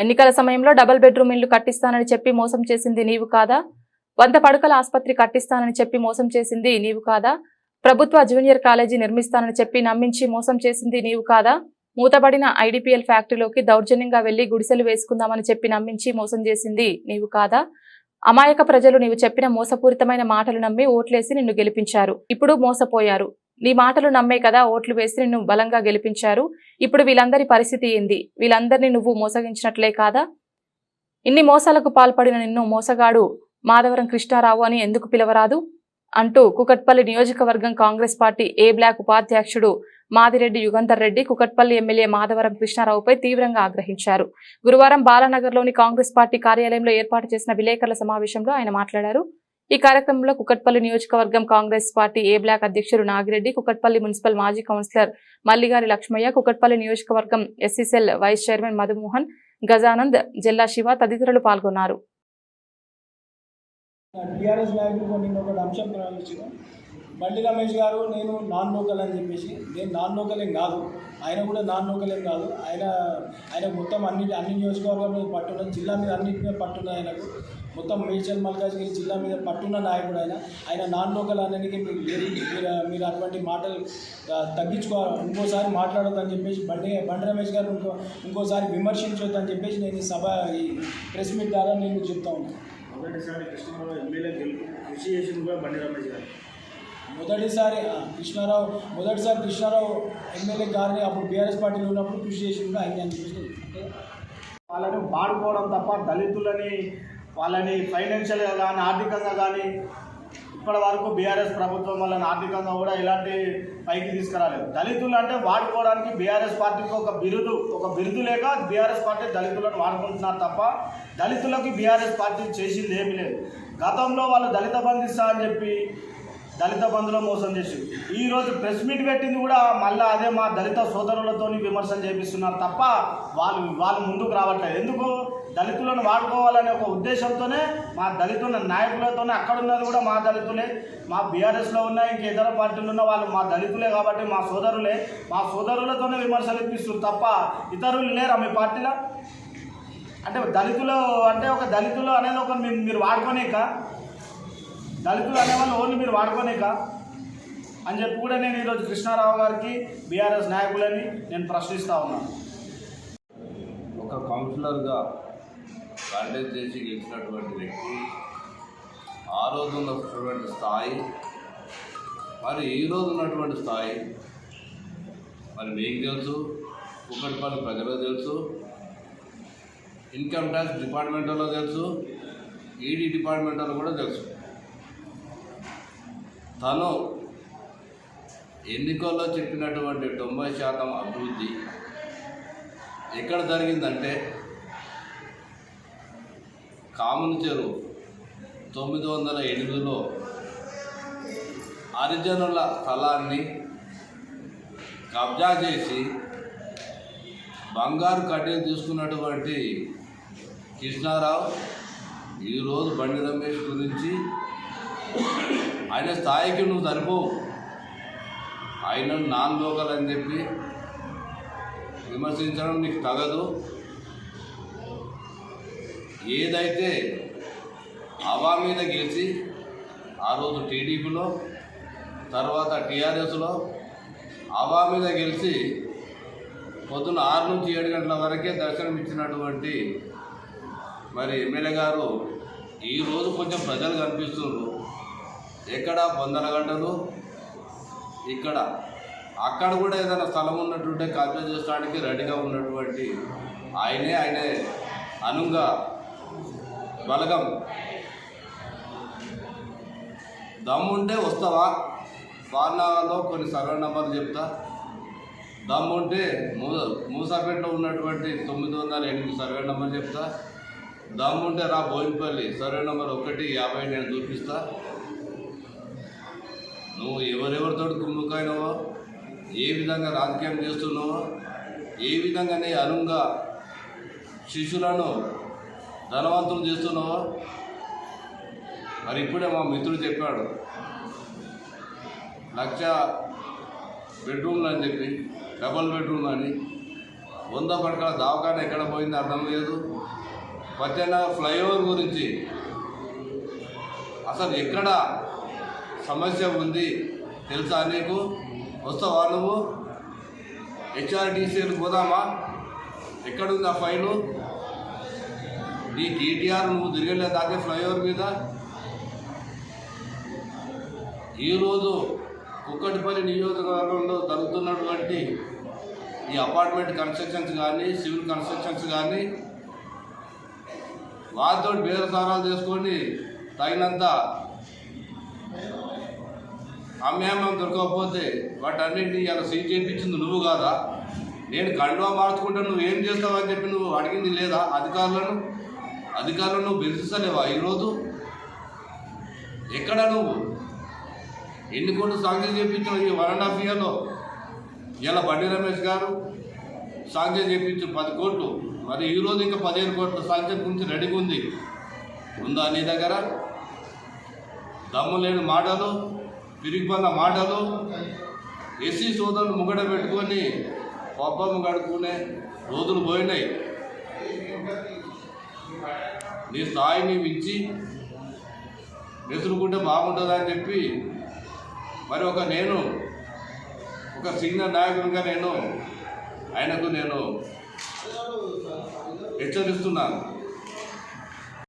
ఎన్నికల సమయంలో double bedroom ఇల్లు కట్టిస్తానని చెప్పి మోసం చేసింది నీవు కాదా? 100 పడకల ఆసుపత్రి కట్టిస్తానని చెప్పి మోసం చేసింది నీవు కాదా? ప్రభుత్వ జూనియర్ కాలేజీ నిర్మిస్తానని చెప్పి నమ్మించి మోసం చేసింది నీవు కాదా? మూతబడిన ఐడిపిఎల్ ఫ్యాక్టరీలోకి దౌర్జన్యంగా వెళ్లి గుడిసెలు వేసుకుందామని చెప్పి నమ్మించి మోసం చేసింది నీవు కాదా? అమాయక ప్రజలు నీవు చెప్పిన మోసపూరితమైన మాటలు నమ్మి ఓట్లేసి నిన్ను గెలిపించారు. ఇప్పుడు మోసపోయారు. నీ మాటలు నమ్మే కదా ఓట్లు వేసి నిన్ను బలంగా గెలిపించారు. ఇప్పుడు వీళ్ళందరి పరిస్థితి ఏంది? వీళ్ళందరినీ నువ్వు మోసగించినట్లే కాదా? ఇన్ని మోసాలకు పాల్పడిన నిన్ను మోసగాడు మాధవరం కృష్ణారావు అని ఎందుకు పిలవరాదు అంటూ కుకట్పల్లి నియోజకవర్గం కాంగ్రెస్ పార్టీ ఏ బ్లాక్ ఉపాధ్యక్షుడు మాదిరెడ్డి యుగంధర్ రెడ్డి కుకట్పల్లి ఎమ్మెల్యే మాధవరం కృష్ణారావుపై తీవ్రంగా ఆగ్రహించారు. గురువారం బాలానగర్లోని కాంగ్రెస్ పార్టీ కార్యాలయంలో ఏర్పాటు చేసిన విలేకరుల సమావేశంలో ఆయన మాట్లాడారు. ఈ కార్యక్రమంలో కుకట్పల్లి నియోజకవర్గం కాంగ్రెస్ పార్టీ ఏ బ్లాక్ అధ్యక్షుడు నాగిరెడ్డి, కుకట్పల్లి మున్సిపల్ మాజీ కౌన్సిలర్ మల్లిగారి లక్ష్మయ్య, కుకట్పల్లి నియోజకవర్గం SC cell vice chairman Madhumohan, Gajanand, జిల్లా శివ తదితరులు పాల్గొన్నారు. టీఆర్ఎస్ నాయకులు నిన్న ఒక అంశం ప్రారంభించారు. బండి రమేష్ గారు నేను నాన్ లోకల్ అని చెప్పేసి, నేను నాన్ లోకల్ ఏం కాదు, ఆయన కూడా నాన్ లోకల్ ఏం కాదు. ఆయన మొత్తం అన్ని నియోజకవర్గం మీద పట్టున్నది, జిల్లా మీద అన్నింటి మీద పట్టున్నది. ఆయనకు మొత్తం మేడ్చల్ మల్కాజ్గిరి జిల్లా మీద పట్టున్న నాయకుడు ఆయన నాన్ లోకల్ అనేది మీరు అటువంటి మాటలు తగ్గించుకోవాలి, ఇంకోసారి మాట్లాడొద్దని చెప్పేసి బండి రమేష్ గారు ఇంకోసారి విమర్శించొద్దని చెప్పేసి నేను ఈ ప్రెస్ మీట్ ద్వారా నేను చెప్తా ఉన్నాను. మొదటిసారి కృష్ణారావు ఎమ్మెల్యే కృషి చేసింది కూడా బండి రమేష్ గారు. మొదటిసారి కృష్ణారావు ఎమ్మెల్యే గారిని అప్పుడు బీఆర్ఎస్ పార్టీలో ఉన్నప్పుడు కృషి చేసింది ఆయన అని చెప్పేసి వాళ్ళని వాడుకోవడం తప్ప దళితులని వాళ్ళని ఫైనాన్షియల్గా కానీ ఆర్థికంగా కానీ ఇప్పటి వరకు బీఆర్ఎస్ ప్రభుత్వం వాళ్ళని ఆర్థికంగా కూడా ఇలాంటి పైకి తీసుకురాలేదు. దళితులు అంటే వాడుకోవడానికి బీఆర్ఎస్ పార్టీకి ఒక బిరుదు లేక బీఆర్ఎస్ పార్టీ దళితులను వాడుకుంటున్నారు తప్ప దళితులకి బీఆర్ఎస్ పార్టీ చేసింది ఏమీ లేదు. గతంలో వాళ్ళు దళిత బంధు ఇస్తా అని చెప్పి దళిత బంధులో మోసం చేసి ఈరోజు ప్రెస్ మీట్ పెట్టింది కూడా మళ్ళీ అదే మా దళిత సోదరులతో విమర్శలు చేపిస్తున్నారు తప్ప వాళ్ళు ముందుకు రావట్లేదు. ఎందుకు? దళితులను వాడుకోవాలనే ఒక ఉద్దేశంతోనే మా దళితుల నాయకులతోనే అక్కడున్నది కూడా మా దళితులే, మా బీఆర్ఎస్లో ఉన్న ఇంక ఇతర పార్టీలు ఉన్న వాళ్ళు మా దళితులే కాబట్టి మా సోదరులతోనే విమర్శలు ఇప్పిస్తారు తప్ప ఇతరులు లేరా మీ పార్టీలో? అంటే దళితులు అంటే ఒక దళితులు అనేది ఒక మీరు వాడుకోనేక, దళితులు అనేవాళ్ళు ఓన్లీ మీరు వాడుకోనేక అని చెప్పి కూడా నేను ఈరోజు కృష్ణారావు గారికి బీఆర్ఎస్ నాయకులని నేను ప్రశ్నిస్తూ ఉన్నాను. ఒక కౌన్సిలర్గా కంటెస్ట్ చేసి గెలిచినటువంటి వ్యక్తి ఆ రోజు ఉన్నటువంటి స్థాయి మరి ఈ రోజు ఉన్నటువంటి స్థాయి మరి మీకు తెలుసు, కుకట్పల్లి ప్రజలకు తెలుసు, ఇన్కమ్ ట్యాక్స్ డిపార్ట్మెంట్ వాళ్ళకు తెలుసు, ఈడీ డిపార్ట్మెంట్ వాళ్ళకు కూడా తెలుసు. తను ఎన్నికల్లో చెప్పినటువంటి 90% అభివృద్ధి ఎక్కడ జరిగిందంటే కామన్ చెరువు 908లో హరిజనుల స్థలాన్ని కబ్జా చేసి బంగారు కట్టెలు తీసుకున్నటువంటి కృష్ణారావు ఈరోజు బండి రమేష్ గురించి ఆయన స్థాయికి నువ్వు సరిపోవు, ఆయన నాన్ లోకల్ అని చెప్పి విమర్శించడం నీకు తగదు. ఏదైతే హవా మీద గెలిచి ఆ రోజు టీడీపీలో తర్వాత టీఆర్ఎస్లో హవా మీద గెలిచి పొద్దున్న 6 నుంచి 7 గంటల వరకే దర్శనం ఇచ్చినటువంటి మరి ఎమ్మెల్యే గారు ఈరోజు కొంచెం ప్రజలు కనిపిస్తున్నారు. ఎక్కడ 100 గంటలు ఇక్కడ అక్కడ కూడా ఏదైనా స్థలం ఉన్నట్టుంటే కబ్జా చేసుకోవడానికి రెడీగా ఉన్నటువంటి ఆయనే అనుంగా బలగం దమ్ముంటే వస్తావా? ఫార్నాలో కొన్ని సర్వే నెంబర్లు చెప్తా. దమ్ముంటే మూసాపేటలో ఉన్నటువంటి 908 సర్వే నెంబర్ చెప్తా. దమ్ముంటే రా బోయినపల్లి సర్వే నెంబర్ 150 నేను చూపిస్తా. నువ్వు ఎవరెవరితో కుమ్ముకైనావో, ఏ విధంగా రాజకీయం చేస్తున్నావో, ఏ విధంగానే అనుంగా శిష్యులను ధనవంతులు చేస్తున్నావో మరి ఇప్పుడే మా మిత్రుడు చెప్పాడు 1,00,000 బెడ్రూమ్లు అని చెప్పి, డబల్ బెడ్రూమ్ అని. 100 పడకల దవాఖాన ఎక్కడ పోయింది అర్థం లేదు. పత్యనగర్ ఫ్లైఓవర్ గురించి అసలు ఎక్కడ సమస్య ఉంది తెలుసా నీకు? వస్తావా నువ్వు? హెచ్ఆర్టీసీలు పోదామా? ఎక్కడుంది ఆ ఫైలు? నీ కేటీఆర్ నువ్వు తిరగలేదు దాకే ఫ్లైఓవర్ మీద. ఈరోజు కుక్కటిపల్లి నియోజకవర్గంలో జరుగుతున్నటువంటి ఈ అపార్ట్మెంట్ కన్స్ట్రక్షన్స్ కానీ సివిల్ కన్స్ట్రక్షన్స్ కానీ వాళ్ళతో బేరసారాలు చేసుకొని తగినంత అమ్యామ్యం దొరకకపోతే వాటన్నింటినీ ఇలా సీజ్ చేయించింది నువ్వు కాదా? నేను కండువా మార్చుకుంటే నువ్వు ఏం చేస్తావని చెప్పి నువ్వు అడిగింది లేదా? అధికారులను నువ్వు బెదిరిస్తలేవా? ఈరోజు ఎక్కడ నువ్వు ఎన్ని కోట్లు శాంక్షన్ చేయించావు ఈ 1.5 ఇయర్లో? ఇలా బండి రమేష్ గారు శాంక్షన్ చేయించారు 10 కోట్లు. మరి ఈరోజు ఇంకా 15 కోట్ల శాంక్షన్ గురించి రెడీగా ఉందా నీ దగ్గర? దమ్ము లేని మాటలు, పిరిగిపోయిన మాటలు, ఎస్సీ సోదరులు ముంగడ పెట్టుకొని పబ్బము గడుపుకునే రోజులు పోయినాయి. నీ స్థాయిని మించి వెసురుకుంటే బాగుంటుందని చెప్పి మరి నేను ఒక సీనియర్ నాయకునిగా ఆయనకు హెచ్చరిస్తున్నాను.